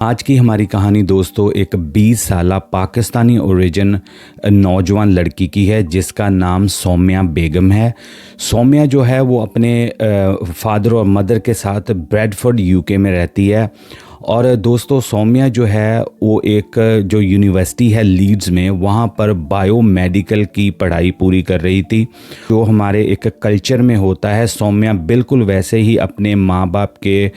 आज की हमारी कहानी दोस्तों एक 20 साला पाकिस्तानी ओरिजिन नौजवान लड़की की है जिसका नाम सौम्या बेगम है। सौम्या जो है वो अपने फादर और मदर के साथ ब्रैडफोर्ड यूके में रहती है। और दोस्तों सौम्या जो है वो एक जो यूनिवर्सिटी है लीड्स में वहाँ पर बायोमेडिकल की पढ़ाई पूरी कर रही थी। जो हमारे एक कल्चर में होता है, सौम्या बिल्कुल वैसे ही अपने माँ बाप के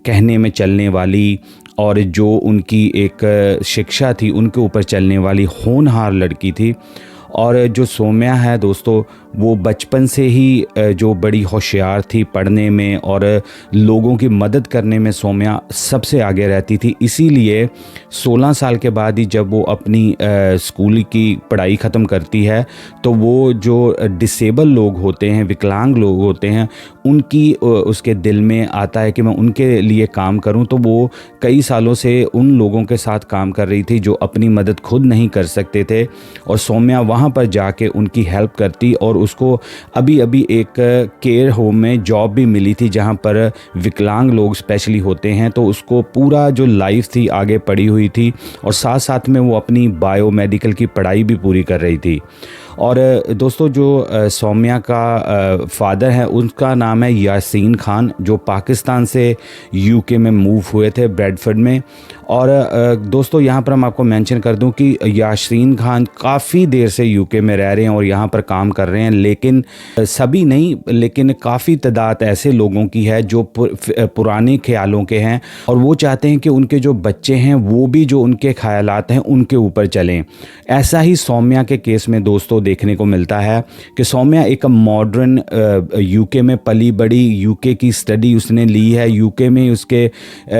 कहने में चलने वाली और जो उनकी एक शिक्षा थी उनके ऊपर चलने वाली होनहार लड़की थी। और जो सौम्या है दोस्तों वो बचपन से ही जो बड़ी होशियार थी पढ़ने में और लोगों की मदद करने में सौम्या सबसे आगे रहती थी। इसीलिए 16 साल के बाद ही जब वो अपनी स्कूल की पढ़ाई ख़त्म करती है तो वो जो डिसेबल लोग होते हैं, विकलांग लोग होते हैं, उनकी उसके दिल में आता है कि मैं उनके लिए काम करूं। तो वो कई सालों से उन लोगों के साथ काम कर रही थी जो अपनी मदद खुद नहीं कर सकते थे और सौम्या वहाँ पर जाके उनकी हेल्प करती। और उसको अभी अभी एक केयर होम में जॉब भी मिली थी जहाँ पर विकलांग लोग स्पेशली होते हैं। तो उसको पूरा जो लाइफ थी आगे पड़ी हुई थी और साथ साथ में वो अपनी बायोमेडिकल की पढ़ाई भी पूरी कर रही थी। और दोस्तों जो सौम्या का फादर है उनका नाम है यासीन खान, जो पाकिस्तान से यूके में मूव हुए थे ब्रैडफोर्ड में। और दोस्तों यहाँ पर हम आपको मेंशन कर दूं कि यासीन खान काफ़ी देर से यूके में रह रहे हैं और यहाँ पर काम कर रहे हैं, लेकिन सभी नहीं, लेकिन काफ़ी तादाद ऐसे लोगों की है जो पुराने ख्यालों के हैं और वो चाहते हैं कि उनके जो बच्चे हैं वो भी जो उनके ख्यालात हैं उनके ऊपर चलें। ऐसा ही सौम्या के केस में दोस्तों देखने को मिलता है कि सौम्या एक मॉडर्न यूके में पली बड़ी, यूके की स्टडी उसने ली है, यूके में उसके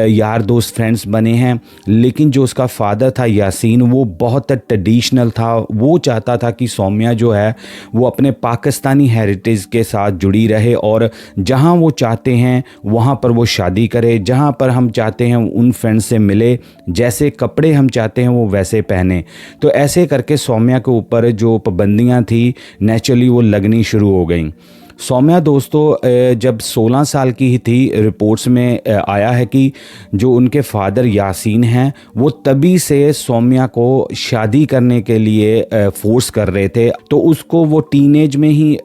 यार दोस्त फ्रेंड्स बने हैं। लेकिन जो उसका फादर था यासीन वो बहुत ट्रेडिशनल था। वो चाहता था कि सौम्या जो है वो अपने पाकिस्तानी हेरिटेज के साथ जुड़ी रहे और जहां वो चाहते हैं वहां पर वो शादी करे, जहां पर हम चाहते हैं उन फ्रेंड्स से मिले, जैसे कपड़े हम चाहते हैं वो वैसे पहने। तो ऐसे करके सौम्या के ऊपर जो पाबंदियां थी नेचुरली वो लगनी शुरू हो गई। सौम्या दोस्तों जब 16 साल की ही थी, रिपोर्ट्स में आया है कि जो उनके फादर यासीन हैं वो तभी से सौम्या को शादी करने के लिए फोर्स कर रहे थे। तो उसको वो टीनेज में ही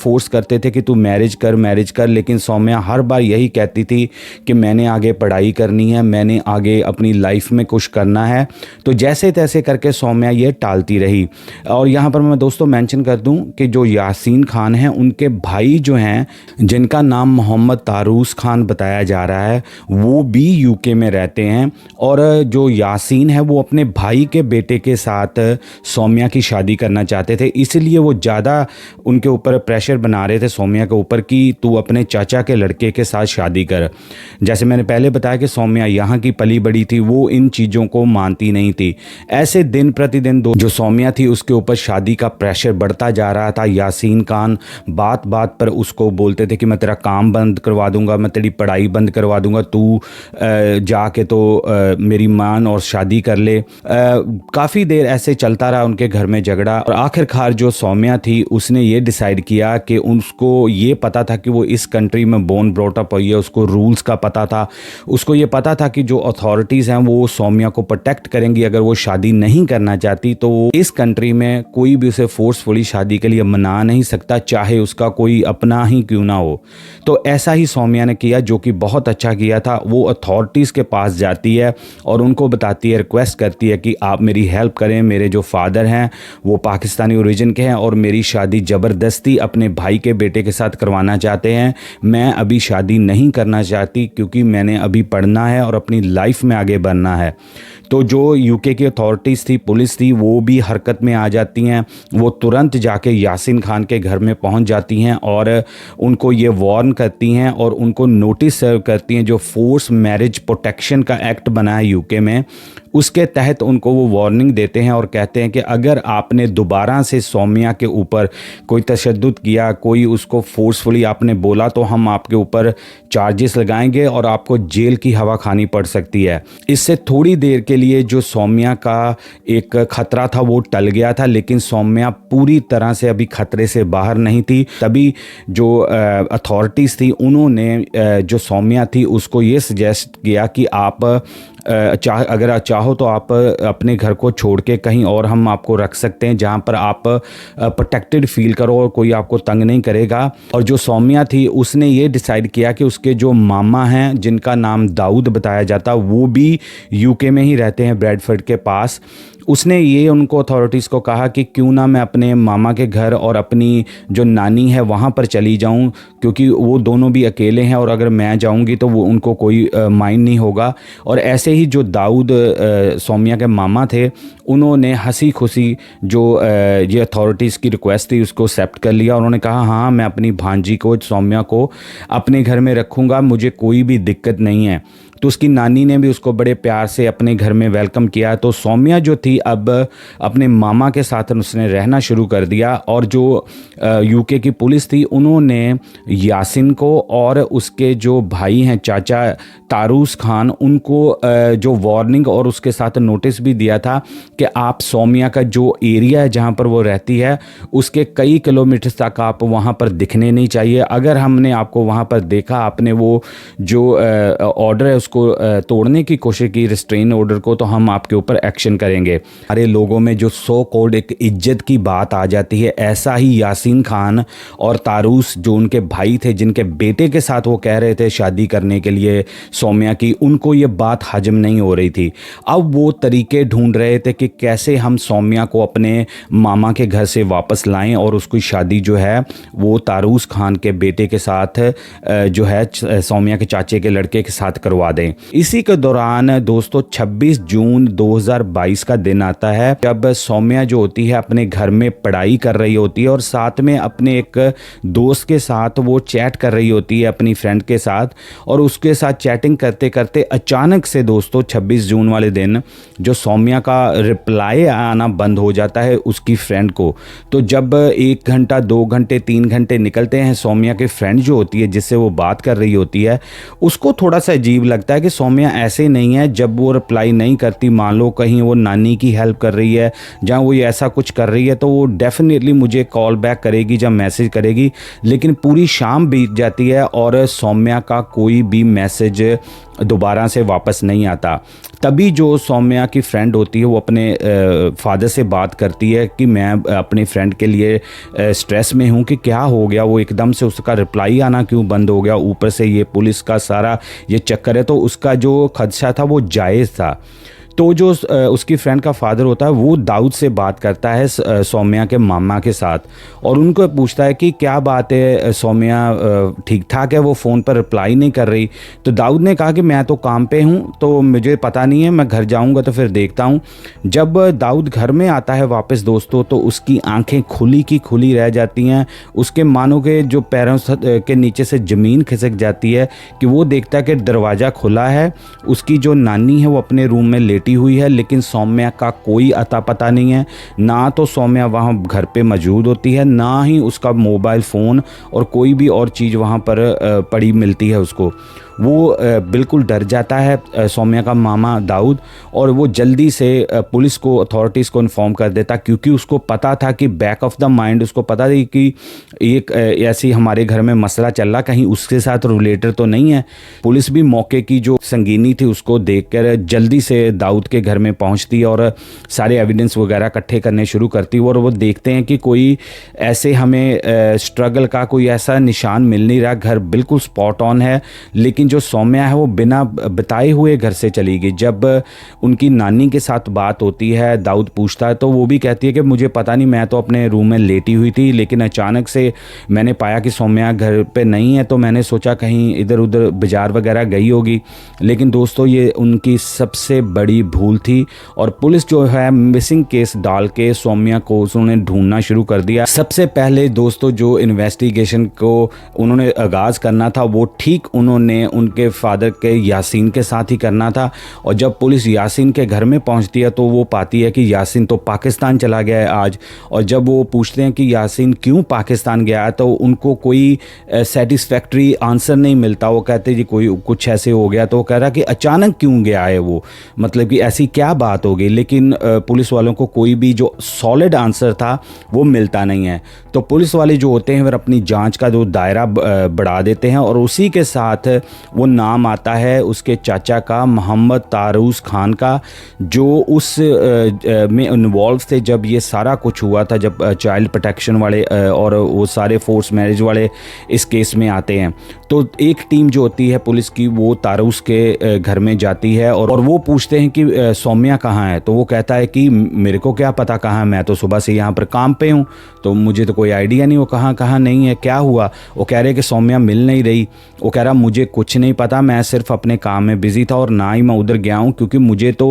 फोर्स करते थे कि तू मैरिज कर, लेकिन सौम्या हर बार यही कहती थी कि मैंने आगे पढ़ाई करनी है, मैंने आगे अपनी लाइफ में कुछ करना है। तो जैसे तैसे करके सौम्या ये टालती रही। और यहाँ पर मैं दोस्तों मेंशन कर दूँ कि जो यासीन खान हैं उनके भाई जो हैं जिनका नाम मोहम्मद तारूस खान बताया जा रहा है वो भी यूके में रहते हैं। और जो यासीन है वो अपने भाई के बेटे के साथ सौम्या की शादी करना चाहते थे, इसलिए वो ज़्यादा उनके ऊपर प्रेशर बना रहे थे सौम्या के ऊपर कि तू अपने चाचा के लड़के के साथ शादी कर। जैसे मैंने पहले बताया कि सौम्या यहाँ की पली बड़ी थी, वो इन चीज़ों को मानती नहीं थी। ऐसे दिन प्रतिदिन जो सौम्या थी उसके ऊपर शादी का प्रेशर बढ़ता जा रहा था। यासीन खान बात बात पर उसको बोलते थे कि मैं तेरा काम बंद करवा दूंगा, मैं तेरी पढ़ाई बंद करवा दूंगा, तू जाके तो मेरी मान और शादी कर ले। काफ़ी देर ऐसे चलता रहा उनके घर में झगड़ा और आखिरकार जो सौम्या थी उसने ये डिसाइड किया कि उसको ये पता था कि वो इस कंट्री में बोर्न ब्रॉट अप हुई है, उसको रूल्स का पता था, उसको ये पता था कि जो अथॉरिटीज़ हैं वो सौम्या को प्रोटेक्ट करेंगी अगर वो शादी नहीं करना चाहती। तो इस कंट्री में कोई भी उसे फोर्सफुली शादी के लिए मना नहीं सकता, चाहे उसका कोई अपना ही क्यों ना हो। तो ऐसा ही सौम्या ने किया, जो कि बहुत अच्छा किया था। वो अथॉरिटीज़ के पास जाती है और उनको बताती है, रिक्वेस्ट करती है कि आप मेरी हेल्प करें, मेरे जो फादर हैं वो पाकिस्तानी ओरिजिन के हैं और मेरी शादी ज़बरदस्ती अपने भाई के बेटे के साथ करवाना चाहते हैं। मैं अभी शादी नहीं करना चाहती क्योंकि मैंने अभी पढ़ना है और अपनी लाइफ में आगे बढ़ना है। तो जो यूके की अथॉरिटीज़ थी, पुलिस थी, वो भी हरकत में आ जाती हैं। वो तुरंत जाके यासीन खान के घर में पहुंच जाती हैं और उनको ये वार्न करती हैं और उनको नोटिस सर्व करती हैं। जो फोर्स मैरिज प्रोटेक्शन का एक्ट बना है यूके में, उसके तहत उनको वो वार्निंग देते हैं और कहते हैं कि अगर आपने दोबारा से सौम्या के ऊपर कोई तशद्दुद किया, कोई उसको फोर्सफुली आपने बोला, तो हम आपके ऊपर चार्जेस लगाएंगे और आपको जेल की हवा खानी पड़ सकती है। इससे थोड़ी देर के लिए जो सौम्या का एक खतरा था वो टल गया था, लेकिन सौम्या पूरी तरह से अभी खतरे से बाहर नहीं थी। तभी जो अथॉरिटीज़ थी उन्होंने जो सौम्या थी उसको ये सजेस्ट किया कि आप अगर आप चाहो तो आप अपने घर को छोड़ के कहीं और हम आपको रख सकते हैं जहाँ पर आप प्रोटेक्टेड फील करो और कोई आपको तंग नहीं करेगा। और जो सौम्या थी उसने ये डिसाइड किया कि उसके जो मामा हैं जिनका नाम दाऊद बताया जाता, वो भी यूके में ही रहते हैं, ब्रैडफर्ड के पास। उसने ये उनको अथॉरिटीज़ को कहा कि क्यों ना मैं अपने मामा के घर और अपनी जो नानी है वहाँ पर चली जाऊँ, क्योंकि वो दोनों भी अकेले हैं और अगर मैं जाऊँगी तो वो उनको कोई माइंड नहीं होगा। और ऐसे ही जो दाऊद सौम्या के मामा थे, उन्होंने हंसी खुशी जो ये अथॉरिटीज़ की रिक्वेस्ट थी उसको एक्सेप्ट कर लिया। उन्होंने कहा हाँ, मैं अपनी भांजी को, सौम्या को अपने घर में रखूँगा, मुझे कोई भी दिक्कत नहीं है। तो उसकी नानी ने भी उसको बड़े प्यार से अपने घर में वेलकम किया। तो सौम्या जो थी अब अपने मामा के साथ उसने रहना शुरू कर दिया। और जो यूके की पुलिस थी उन्होंने यासिन को और उसके जो भाई हैं चाचा तारूस खान, उनको जो वार्निंग और उसके साथ नोटिस भी दिया था कि आप सौम्या का जो एरिया है जहाँ पर वो रहती है उसके कई किलोमीटर तक आप वहाँ पर दिखने नहीं चाहिए। अगर हमने आपको वहाँ पर देखा, आपने वो जो ऑर्डर है उसको तोड़ने की कोशिश की, रिस्ट्रेन ऑर्डर को, तो हम आपके ऊपर एक्शन करेंगे। हमारे लोगों में जो सो कॉल्ड एक इज्जत की बात आ जाती है, ऐसा ही यासीन खान और तारूस जो उनके भाई थे, जिनके बेटे के साथ वो कह रहे थे शादी करने के लिए सौम्या की, उनको ये बात हजम नहीं हो रही थी। अब वो तरीके ढूंढ रहे थे कि कैसे हम सौम्या को अपने मामा के घर से वापस लाएं और उसकी शादी जो है वो तारूस खान के बेटे के साथ जो है सौम्या के चाचे के लड़के के साथ करवा दें। इसी के दौरान दोस्तों 26 जून 2022 का दिन आता है जब सौम्या जो होती है अपने घर में पढ़ाई कर रही होती है और साथ में अपने एक दोस्त के साथ वो चैट कर रही होती है अपनी फ्रेंड के साथ। और उसके साथ चैटिंग करते करते अचानक से दोस्तों 26 जून वाले दिन जो सौम्या का रिप्लाई आना बंद हो जाता है उसकी फ्रेंड को। तो जब 1 घंटा 2 घंटे 3 घंटे निकलते हैं, सौम्या की फ्रेंड जो होती है जिससे वो बात कर रही होती है उसको थोड़ा सा अजीब लगता है कि सौम्या ऐसे नहीं है। जब वो रिप्लाई नहीं करती, मान लो कहीं वो नानी की हेल्प कर रही है, जहाँ वो ये ऐसा कुछ कर रही है, तो वो डेफिनेटली मुझे कॉल बैक करेगी या मैसेज करेगी। लेकिन पूरी शाम बीत जाती है और सौम्या का कोई भी मैसेज दोबारा से वापस नहीं आता। तभी जो सौम्या की फ्रेंड होती है वो अपने फादर से बात करती है कि मैं अपनी फ्रेंड के लिए स्ट्रेस में हूँ कि क्या हो गया, वो एकदम से उसका रिप्लाई आना क्यों बंद हो गया, ऊपर से ये पुलिस का सारा ये चक्कर है। तो उसका जो खदशा था वो जायज़ था। तो जो उसकी फ्रेंड का फादर होता है वो दाऊद से बात करता है सौम्या के मामा के साथ और उनको पूछता है कि क्या बात है, सौम्या ठीक ठाक है, वो फ़ोन पर रिप्लाई नहीं कर रही। तो दाऊद ने कहा कि मैं तो काम पे हूँ तो मुझे पता नहीं है, मैं घर जाऊँगा तो फिर देखता हूँ। जब दाऊद घर में आता है वापस दोस्तों, तो उसकी आंखें खुली की खुली रह जाती हैं। उसके मानो के जो पैरों के नीचे से ज़मीन खिसक जाती है कि वो देखता है कि दरवाज़ा खुला है, उसकी जो नानी है वो अपने रूम में लेटी हुई है, लेकिन सौम्या का कोई अता पता नहीं है। ना तो सौम्या वहाँ घर पे मौजूद होती है, ना ही उसका मोबाइल फ़ोन और कोई भी और चीज़ वहाँ पर पड़ी मिलती है उसको। वो बिल्कुल डर जाता है सौम्या का मामा दाऊद और वो जल्दी से पुलिस को, अथॉरिटीज़ को इन्फॉर्म कर देता, क्योंकि उसको पता था कि बैक ऑफ द माइंड उसको पता थी कि एक ऐसी हमारे घर में मसला चल रहा, कहीं उसके साथ रिलेटेड तो नहीं है। पुलिस भी मौके की जो संगीनी थी उसको देखकर जल्दी से दाऊद के घर में पहुंचती है और सारे एविडेंस वगैरह इकट्ठे करने शुरू करती है। और वो देखते हैं कि कोई ऐसे हमें स्ट्रगल का कोई ऐसा निशान मिल नहीं रहा, घर बिल्कुल स्पॉट ऑन है। लेकिन जो सौम्या है वो बिना बताए हुए घर से चली गई। जब उनकी नानी के साथ बात होती है, दाऊद पूछता है तो वो भी कहती है कि मुझे पता नहीं, मैं तो अपने रूम में लेटी हुई थी, लेकिन अचानक से मैंने पाया कि सौम्या घर पे नहीं है, तो मैंने सोचा कहीं इधर उधर बाजार वगैरह गई होगी। लेकिन दोस्तों ये उनकी सबसे बड़ी भूल थी और पुलिस जो है मिसिंग केस डाल के सौम्या को उन्होंने ढूंढना शुरू कर दिया। सबसे पहले दोस्तों जो इन्वेस्टिगेशन को उन्होंने आगाज़ करना था वो ठीक उन्होंने उनके फादर के यासीन के साथ ही करना था। और जब पुलिस यासीन के घर में पहुंचती है तो वो पाती है कि यासीन तो पाकिस्तान चला गया है आज। और जब वो पूछते हैं कि यासीन क्यों पाकिस्तान गया है तो उनको कोई सेटिस्फैक्ट्री आंसर नहीं मिलता। वो कहते जी कोई कुछ ऐसे हो गया, तो वो कह रहा कि अचानक क्यों गया है वो, मतलब कि ऐसी क्या बात हो गई। लेकिन पुलिस वालों को कोई भी जो सॉलिड आंसर था वो मिलता नहीं है। तो पुलिस वाले जो होते हैं वह अपनी जांच का जो दायरा बढ़ा देते हैं और उसी के साथ वो नाम आता है उसके चाचा का, मोहम्मद तारूस खान का, जो उस में इन्वॉल्व थे जब ये सारा कुछ हुआ था, जब चाइल्ड प्रोटेक्शन वाले और वो सारे फोर्स मैरिज वाले इस केस में आते हैं। तो एक टीम जो होती है पुलिस की वो तारूस के घर में जाती है और वो पूछते हैं कि सौम्या कहाँ है। तो वो कहता है कि मेरे को क्या पता कहाँ है, मैं तो सुबह से यहाँ पर काम पे हूँ, तो मुझे तो कोई आइडिया नहीं वो कहाँ नहीं है, क्या हुआ। वो कह रहे कि सौम्या मिल नहीं रही। वो कह रहा मुझे कुछ नहीं पता, मैं सिर्फ अपने काम में बिजी था और ना ही मैं उधर गया हूँ, क्योंकि मुझे तो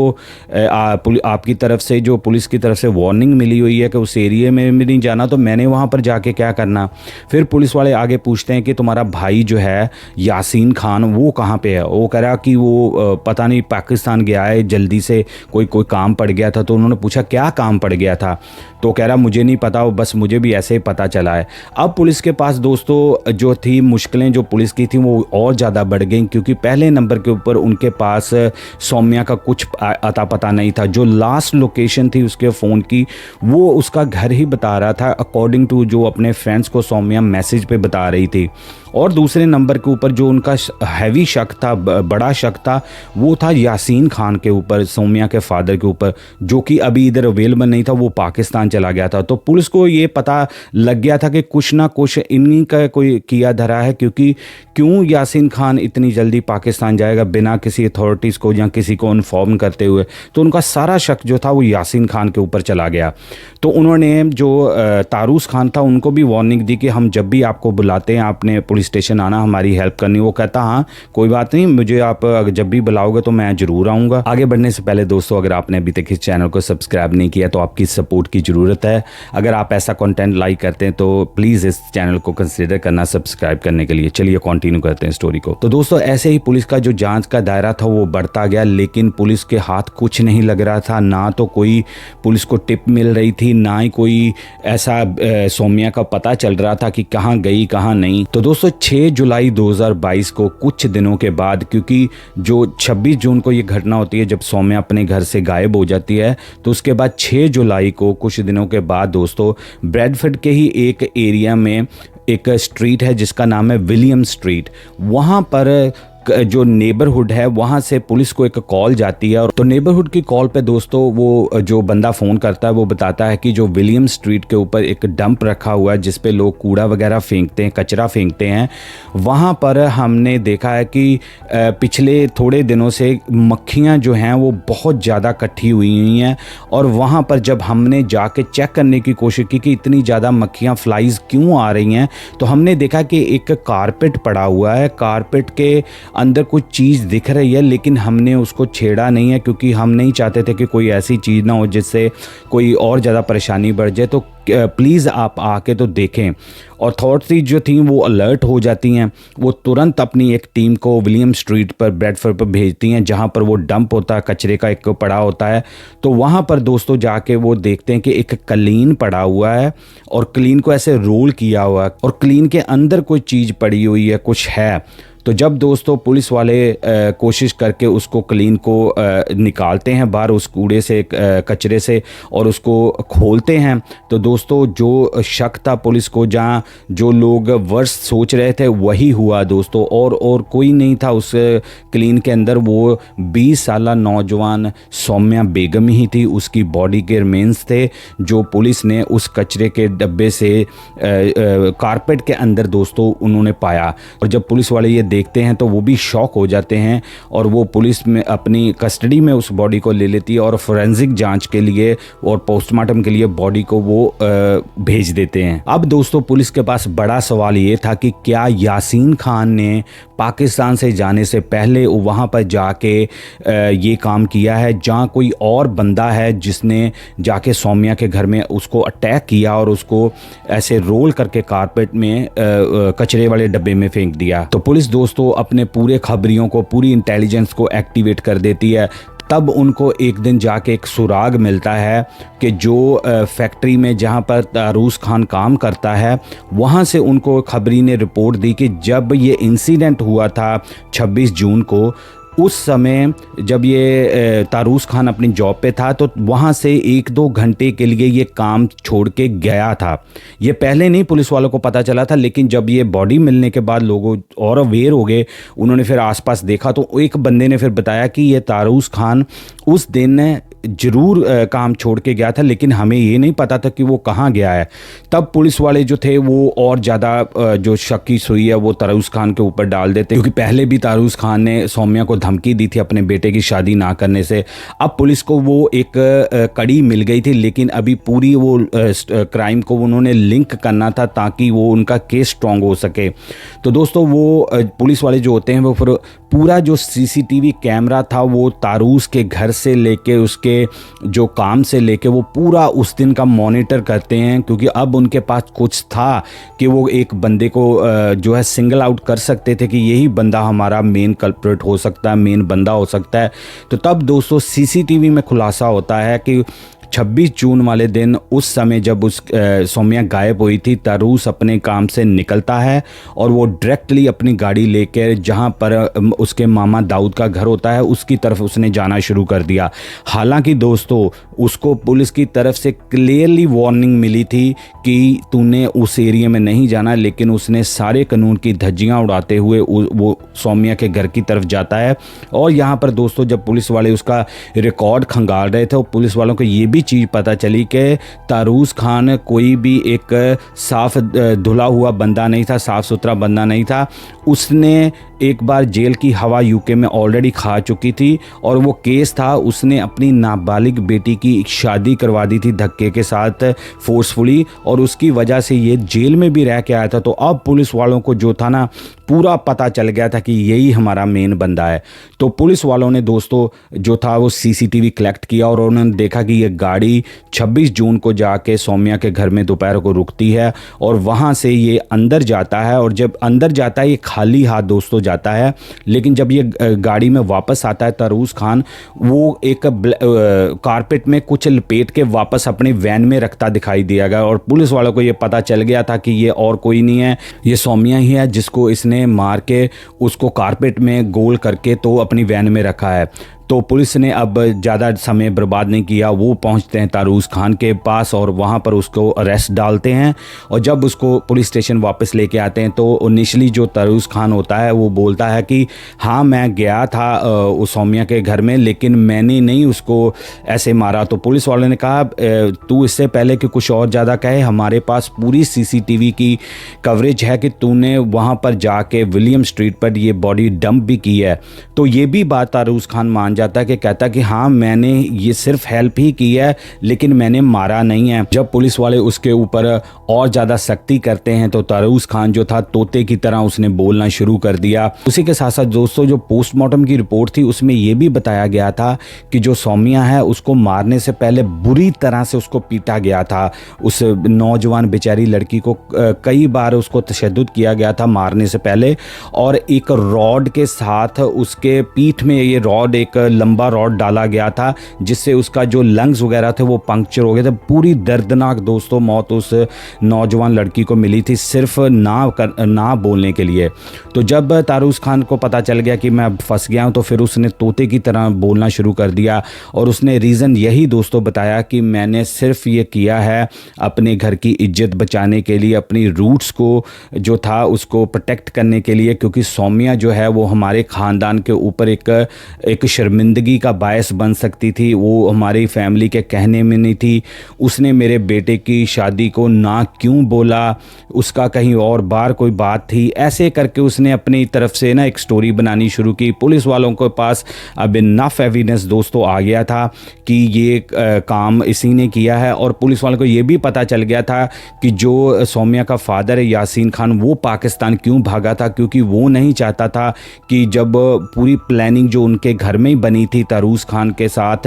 आपकी तरफ से, जो पुलिस की तरफ से वार्निंग मिली हुई है कि उस एरिया में नहीं जाना, तो मैंने वहाँ पर जाके क्या करना। फिर पुलिस वाले आगे पूछते हैं कि तुम्हारा भाई जो है यासीन खान वो कहाँ पे है। वो कह रहा कि वो पता नहीं पाकिस्तान गया है जल्दी से, कोई काम पड़ गया था। तो उन्होंने पूछा क्या काम पड़ गया था, तो कह रहा मुझे नहीं पता, बस मुझे भी ऐसे ही पता चला है। अब पुलिस के पास दोस्तों जो थी मुश्किलें जो पुलिस की थी वो और ज़्यादा बढ़ गई, क्योंकि पहले नंबर के ऊपर उनके पास सौम्या का कुछ अता पता नहीं था। जो लास्ट लोकेशन थी उसके फ़ोन की वो उसका घर ही बता रहा था, अकॉर्डिंग टू जो अपने फ्रेंड्स को सौम्या मैसेज पे बता रही थी। और दूसरे नंबर के ऊपर जो उनका हैवी शक था, बड़ा शक था, वो था यासीन खान के ऊपर, सौम्या के फादर के ऊपर, जो कि अभी इधर अवेलेबल नहीं था, वो पाकिस्तान चला गया था। तो पुलिस को ये पता लग गया था कि कुछ ना कुछ इन्हीं का कोई किया धरा है, क्योंकि क्यों यासीन खान इतनी जल्दी पाकिस्तान जाएगा बिना किसी अथॉरिटीज़ को या किसी को इन्फॉर्म करते हुए। तो उनका सारा शक जो था वो यासीन खान के ऊपर चला गया। तो उन्होंने जो तारूस खान था उनको भी वार्निंग दी कि हम जब भी आपको बुलाते हैं आपने पुलिस स्टेशन आना, हमारी हेल्प करनी। वो कहता हाँ कोई बात नहीं, मुझे आप जब भी बुलाओगे तो मैं ज़रूर आऊँगा। आगे बढ़ने से पहले दोस्तों, अगर आपने अभी तक इस चैनल को सब्सक्राइब नहीं किया तो आपकी सपोर्ट की ज़रूरत है। अगर आप ऐसा कंटेंट लाइक करते हैं तो प्लीज़ इस चैनल को कंसिडर करना सब्सक्राइब करने के लिए। चलिए कंटिन्यू करते हैं स्टोरी को। तो दोस्तों ऐसे ही पुलिस का जो जांच का दायरा था वो बढ़ता गया, लेकिन पुलिस के हाथ कुछ नहीं लग रहा था। ना तो कोई पुलिस को टिप मिल रही थी, ना ही कोई ऐसा सौम्या का पता चल रहा था कि कहाँ गई कहाँ नहीं। तो दोस्तों 6 जुलाई 2022 को, कुछ दिनों के बाद, क्योंकि जो 26 जून को ये घटना होती है जब सौम्या अपने घर से गायब हो जाती है, तो उसके बाद 6 जुलाई को कुछ दिनों के बाद दोस्तों ब्रैडफोर्ड के ही एक एरिया में एक स्ट्रीट है जिसका नाम है विलियम स्ट्रीट। वहाँ पर जो नेबरहुड है वहाँ से पुलिस को एक कॉल जाती है। और तो नेबरहुड की कॉल पे दोस्तों वो जो बंदा फ़ोन करता है वो बताता है कि जो विलियम स्ट्रीट के ऊपर एक डंप रखा हुआ है जिस पे लोग कूड़ा वगैरह फेंकते हैं, कचरा फेंकते हैं। वहाँ पर हमने देखा है कि पिछले थोड़े दिनों से मक्खियाँ जो हैं वो बहुत ज़्यादा इकट्ठी हुई हैं। और वहाँ पर जब हमने जाके चेक करने की कोशिश की कि इतनी ज़्यादा मक्खियाँ, फ्लाइज क्यों आ रही हैं, तो हमने देखा कि एक कारपेट पड़ा हुआ है, कारपेट के अंदर कुछ चीज़ दिख रही है, लेकिन हमने उसको छेड़ा नहीं है क्योंकि हम नहीं चाहते थे कि कोई ऐसी चीज़ ना हो जिससे कोई और ज़्यादा परेशानी बढ़ जाए। तो प्लीज़ आप आके तो देखें। और अथॉरिटीज जो थी वो अलर्ट हो जाती हैं, वो तुरंत अपनी एक टीम को विलियम स्ट्रीट पर ब्रैडफोर्ड पर भेजती हैं जहां पर वो डंप होता है, कचरे का एक पड़ा होता है। तो वहां पर दोस्तों जाके वो देखते हैं कि एक क्लीन पड़ा हुआ है और क्लीन को ऐसे रोल किया हुआ है और क्लीन के अंदर कोई चीज़ पड़ी हुई है, कुछ है। तो जब दोस्तों पुलिस वाले कोशिश करके उसको क्लीन को निकालते हैं बाहर उस कूड़े से, कचरे से, और उसको खोलते हैं, तो दोस्तों जो शक था पुलिस को, जहाँ जो लोग वर्ष सोच रहे थे वही हुआ दोस्तों। और कोई नहीं था उस क्लीन के अंदर, वो 20 साल नौजवान सौम्या बेगम ही थी। उसकी बॉडी के रिमेन्स थे जो पुलिस ने उस कचरे के डब्बे से कारपेट के अंदर दोस्तों उन्होंने पाया। और जब पुलिस वाले ये देखते हैं तो वो भी शॉक हो जाते हैं और वो पुलिस में अपनी कस्टडी में उस बॉडी को ले लेती है और फोरेंसिक जांच के लिए और पोस्टमार्टम के लिए बॉडी को वो भेज देते हैं। अब दोस्तों पुलिस के पास बड़ा सवाल ये था कि क्या यासीन खान ने पाकिस्तान से जाने से पहले वहाँ पर जाके ये काम किया है, जहाँ कोई और बंदा है जिसने जाके सौम्या के घर में उसको अटैक किया और उसको ऐसे रोल करके कारपेट में कचरे वाले डब्बे में फेंक दिया। तो पुलिस दोस्तों अपने पूरे खबरियों को, पूरी इंटेलिजेंस को एक्टिवेट कर देती है। तब उनको एक दिन जाके एक सुराग मिलता है कि जो फैक्ट्री में जहाँ पर तारूस खान काम करता है वहाँ से उनको खबरी ने रिपोर्ट दी कि जब ये इंसिडेंट हुआ था 26 जून को, उस समय जब ये तारूस खान अपनी जॉब पे था तो वहाँ से 1-2 घंटे के लिए ये काम छोड़ के गया था। ये पहले नहीं पुलिस वालों को पता चला था, लेकिन जब ये बॉडी मिलने के बाद लोगों और अवेयर हो गए, उन्होंने फिर आसपास देखा तो एक बंदे ने फिर बताया कि ये तारूस खान उस दिन ज़रूर काम छोड़ के गया था, लेकिन हमें ये नहीं पता था कि वो कहाँ गया है। तब पुलिस वाले जो थे वो और ज़्यादा जो शक की सुई है वो तारूस खान के ऊपर डाल देते, क्योंकि पहले भी तारूस खान ने सौम्या को धमकी दी थी अपने बेटे की शादी ना करने से। अब पुलिस को वो एक कड़ी मिल गई थी, लेकिन अभी पूरी वो क्राइम को उन्होंने लिंक करना था ताकि वो उनका केस स्ट्रॉन्ग हो सके। तो दोस्तों वो पुलिस वाले जो होते हैं वो फिर पूरा जो सीसीटीवी कैमरा था वो तारूस के घर से लेके उसके जो काम से लेके वो पूरा उस दिन का मॉनिटर करते हैं, क्योंकि अब उनके पास कुछ था कि वो एक बंदे को जो है सिंगल आउट कर सकते थे कि यही बंदा हमारा मेन कल्प्रिट हो सकता है, मेन बंदा हो सकता है। तो तब दोस्तों सीसीटीवी में खुलासा होता है कि 26 जून वाले दिन उस समय जब सौम्या गायब हुई थी, तारूस अपने काम से निकलता है और वो डायरेक्टली अपनी गाड़ी लेकर जहां पर उसके मामा दाऊद का घर होता है उसकी तरफ उसने जाना शुरू कर दिया। हालांकि दोस्तों उसको पुलिस की तरफ से क्लियरली वार्निंग मिली थी कि तूने उस एरिया में नहीं जाना, लेकिन उसने सारे कानून की धज्जियां उड़ाते हुए वो सौम्या के घर की तरफ जाता है। और यहाँ पर दोस्तों जब पुलिस वाले उसका रिकॉर्ड खंगाल रहे थे, पुलिस वालों को ये भी चीज़ पता चली कि तारूस खान कोई भी एक साफ धुला हुआ बंदा नहीं था, साफ सुथरा बंदा नहीं था। उसने एक बार जेल की हवा यूके में ऑलरेडी खा चुकी थी और वो केस था उसने अपनी नाबालिग बेटी की शादी करवा दी थी धक्के के साथ फोर्सफुली, और उसकी वजह से ये जेल में भी रह के आया था। तो अब पुलिस वालों को जो था ना पूरा पता चल गया था कि यही हमारा मेन बंदा है। तो पुलिस वालों ने दोस्तों जो था वो सीसीटीवी कलेक्ट किया और उन्होंने देखा कि ये गाड़ी 26 जून को जाके सौम्या के घर में दोपहर को रुकती है और वहाँ से ये अंदर जाता है, और जब अंदर जाता है ये खाली हाथ दोस्तों जाता है। लेकिन जब ये गाड़ी में वापस आता है तारूस खान, वो एक कारपेट में कुछ लपेट के वापस अपनी वैन में रखता दिखाई दिया गया, और पुलिस वालों को ये पता चल गया था कि ये और कोई नहीं है, ये सौम्या ही है जिसको इसने मार के उसको कारपेट में गोल करके तो अपनी वैन में रखा है। तो पुलिस ने अब ज़्यादा समय बर्बाद नहीं किया, वो पहुंचते हैं तारूस खान के पास और वहां पर उसको अरेस्ट डालते हैं। और जब उसको पुलिस स्टेशन वापस लेके आते हैं तो इनिशियली जो तारूस खान होता है वो बोलता है कि हाँ मैं गया था उस सौम्या के घर में, लेकिन मैंने नहीं उसको ऐसे मारा। तो पुलिस वाले ने कहा तू इससे पहले कि कुछ और ज़्यादा कहे, हमारे पास पूरी सीसीटीवी की कवरेज है कि तूने वहाँ पर जाके विलियम स्ट्रीट पर ये बॉडी डंप भी की है। तो ये भी बात तारूस खान मान जाता है कि कहता कि हाँ मैंने ये सिर्फ हेल्प ही की है लेकिन मैंने मारा नहीं है। जब पुलिस वाले उसके ऊपर और ज़्यादा सख्ती करते हैं तो तारूस खान जो था तोते की तरह उसने बोलना शुरू कर दिया। उसी के साथ साथ दोस्तों जो पोस्टमार्टम की रिपोर्ट थी उसमें यह भी बताया गया था कि जो सौम्या है उसको मारने से पहले बुरी तरह से उसको पीटा गया था। उस नौजवान बेचारी लड़की को कई बार उसको तशद्दुद किया गया था मारने से पहले, और एक रॉड के साथ उसके पीठ में ये रॉड एक लंबा रॉड डाला गया था जिससे उसका जो लंग्स वगैरह थे वो पंक्चर हो गए थे। पूरी दर्दनाक दोस्तों मौत उस नौजवान लड़की को मिली थी सिर्फ ना बोलने के लिए। तो जब तारूस खान को पता चल गया कि मैं फंस गया हूं तो फिर उसने तोते की तरह बोलना शुरू कर दिया और उसने रीज़न यही दोस्तों बताया कि मैंने सिर्फ ये किया है अपने घर की इज्जत बचाने के लिए, अपनी रूट्स को जो था उसको प्रोटेक्ट करने के लिए, क्योंकि सौम्या जो है वो हमारे ख़ानदान के ऊपर एक शर्मिंदगी का बायस बन सकती थी। वो हमारी फैमिली के कहने में नहीं थी। उसने मेरे बेटे की शादी को ना क्यों बोला, उसका कहीं और बार कोई बात थी, ऐसे करके उसने अपनी तरफ से ना एक स्टोरी बनानी शुरू की। पुलिस वालों के पास अब इनफ एविडेंस दोस्तों आ गया था कि ये काम इसी ने किया है, और पुलिस वालों को ये भी पता चल गया था कि जो सौम्या का फादर है यासीन खान वो पाकिस्तान क्यों भागा था, क्योंकि वो नहीं चाहता था कि जब पूरी प्लानिंग जो उनके घर में ही बनी थी तारूस खान के साथ,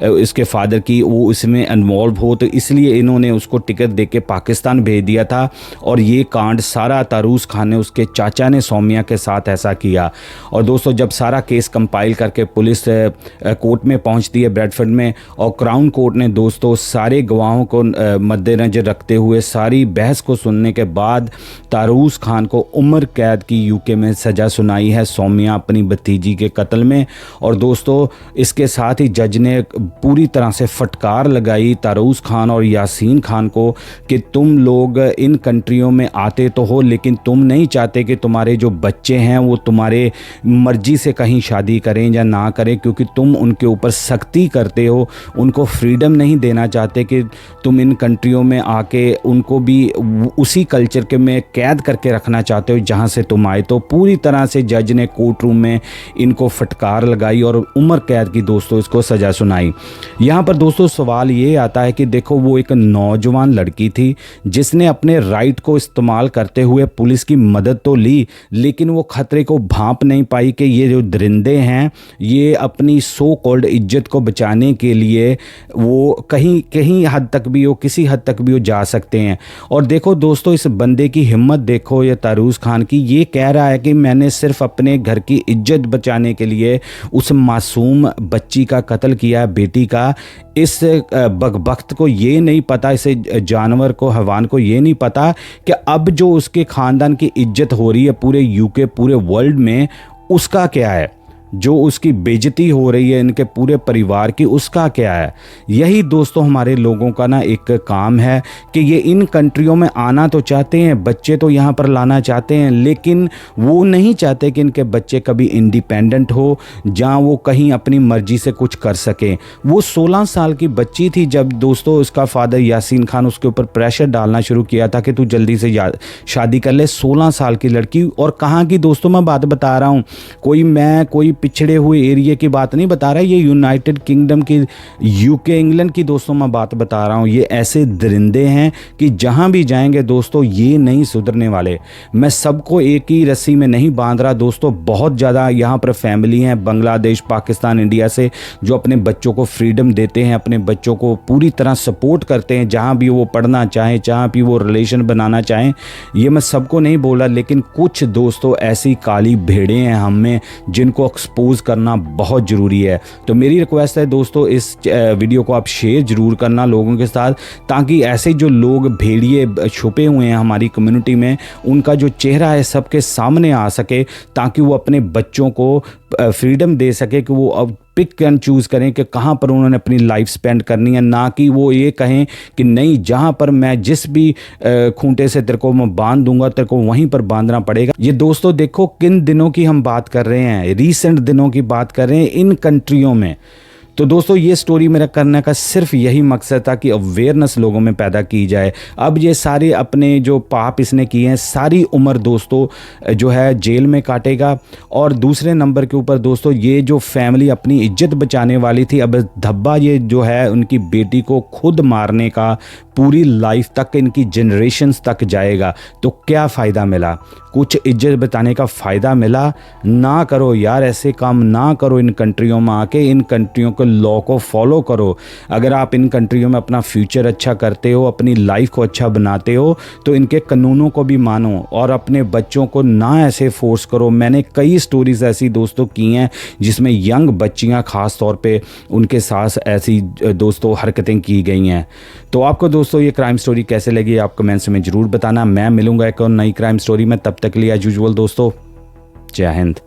इसके फादर की, वो इसमें इन्वॉल्व हो, तो इसलिए इन्होंने उसको टिकट देके पाकिस्तान भेज दिया था। और ये कांड सारा तारूस खान ने, उसके चाचा ने सौम्या के साथ ऐसा किया। और दोस्तों जब सारा केस कंपाइल करके पुलिस कोर्ट में पहुंचती है ब्रैडफोर्ड में, और क्राउन कोर्ट ने दोस्तों सारे गवाहों को मद्देनजर रखते हुए सारी बहस को सुनने के बाद तारूस खान को उम्र कैद की यूके में सज़ा सुनाई है सौम्या अपनी भतीजी के कत्ल में। और दोस्तों इसके साथ ही जज ने पूरी तरह से फटकार लगाई तारूस खान और यासीन खान को कि तुम लोग इन कंट्रियों में आते तो हो, लेकिन तुम नहीं चाहते कि तुम्हारे जो बच्चे हैं वो तुम्हारे मर्जी से कहीं शादी करें या ना करें, क्योंकि तुम उनके ऊपर सख्ती करते हो, उनको फ्रीडम नहीं देना चाहते कि तुम इन कंट्रियों में आके उनको भी उसी कल्चर के में कैद करके रखना चाहते हो जहां से तुम आए। तो पूरी तरह से जज ने कोर्ट रूम में इनको फटकार लगाई और उम्र कैद की दोस्तों इसको सज़ा सुनाई। यहाँ पर दोस्तों सवाल ये आता है कि देखो वो एक नौजवान लड़की थी जिसने अपने राइट को इस्तेमाल करते हुए पुलिस की मदद तो ली, लेकिन वो खतरे को भांप नहीं पाई कि ये जो दरिंदे हैं ये अपनी सो कॉल्ड इज्जत को बचाने के लिए वो कहीं कहीं हद तक भी हो, किसी हद तक भी वो जा सकते हैं। और देखो दोस्तों इस बंदे की हिम्मत देखो, ये तारूस खान की, ये कह रहा है कि मैंने सिर्फ अपने घर की इज्जत बचाने के लिए उस मासूम बच्ची का कत्ल किया, बेटी का। इस बकबख्त को ये नहीं पता, इस जानवर को, हैवान को ये नहीं पता कि अब जो उसके ख़ानदान की इज्जत हो रही है पूरे यूके, पूरे वर्ल्ड में, उसका क्या है। जो उसकी बेइज्जती हो रही है इनके पूरे परिवार की, उसका क्या है। यही दोस्तों हमारे लोगों का ना एक काम है कि ये इन कंट्रियों में आना तो चाहते हैं, बच्चे तो यहाँ पर लाना चाहते हैं, लेकिन वो नहीं चाहते कि इनके बच्चे कभी इंडिपेंडेंट हो, जहाँ वो कहीं अपनी मर्जी से कुछ कर सकें। वो 16 साल की बच्ची थी जब दोस्तों उसका फादर यासीन खान उसके ऊपर प्रेशर डालना शुरू किया था कि तू जल्दी से शादी कर ले। 16 साल की लड़की, और कहाँ की दोस्तों मैं बात बता रहा हूँ, कोई पिछड़े हुए एरिया की बात नहीं बता रहा, ये यूनाइटेड किंगडम की, यूके, इंग्लैंड की दोस्तों मैं बात बता रहा हूँ। ये ऐसे दरिंदे हैं कि जहाँ भी जाएंगे दोस्तों ये नहीं सुधरने वाले। मैं सबको एक ही रस्सी में नहीं बांध रहा दोस्तों, बहुत ज़्यादा यहाँ पर फैमिली हैं बांग्लादेश, पाकिस्तान, इंडिया से, जो अपने बच्चों को फ्रीडम देते हैं, अपने बच्चों को पूरी तरह सपोर्ट करते हैं जहाँ भी वो पढ़ना चाहें, जहाँ भी वो रिलेशन बनाना चाहें। ये मैं सबको नहीं बोला, लेकिन कुछ दोस्तों ऐसी काली भेड़ें हैं हम में जिनको एक्सपोज करना बहुत ज़रूरी है। तो मेरी रिक्वेस्ट है दोस्तों इस वीडियो को आप शेयर ज़रूर करना लोगों के साथ, ताकि ऐसे जो लोग भेड़िए छुपे हुए हैं हमारी कम्युनिटी में, उनका जो चेहरा है सबके सामने आ सके, ताकि वो अपने बच्चों को फ्रीडम दे सके कि वो अब पिक एंड चूज़ करें कि कहाँ पर उन्होंने अपनी लाइफ स्पेंड करनी है, ना कि वो ये कहें कि नहीं जहाँ पर मैं जिस भी खूंटे से तेरे को मैं बांध दूंगा तेरे को वहीं पर बांधना पड़ेगा। ये दोस्तों देखो किन दिनों की हम बात कर रहे हैं, रीसेंट दिनों की बात कर रहे हैं इन कंट्रियों में। तो दोस्तों ये स्टोरी मेरा करने का सिर्फ यही मकसद था कि अवेयरनेस लोगों में पैदा की जाए। अब ये सारे अपने जो पाप इसने किए हैं सारी उम्र दोस्तों जो है जेल में काटेगा। और दूसरे नंबर के ऊपर दोस्तों ये जो फैमिली अपनी इज्जत बचाने वाली थी, अब धब्बा ये जो है उनकी बेटी को खुद मारने का पूरी लाइफ तक, इनकी जनरेशन्स तक जाएगा। तो क्या फ़ायदा मिला? कुछ इज्जत बचाने का फ़ायदा मिला? ना करो यार, ऐसे काम ना करो। इन कंट्रियों में आके इन कंट्रियों के लॉ को फॉलो करो। अगर आप इन कंट्रियों में अपना फ्यूचर अच्छा करते हो, अपनी लाइफ को अच्छा बनाते हो, तो इनके कानूनों को भी मानो और अपने बच्चों को ना ऐसे फोर्स करो। मैंने कई स्टोरीज़ ऐसी दोस्तों की हैं जिसमें यंग बच्चियाँ ख़ास तौर पे उनके साथ ऐसी दोस्तों हरकतें की गई हैं। तो आपको दोस्तों ये क्राइम स्टोरी कैसे लगी आप कमेंट्स में ज़रूर बताना। मैं मिलूँगा एक और नई क्राइम स्टोरी में, तब तक के लिए एज यूजुअल दोस्तों जय हिंद।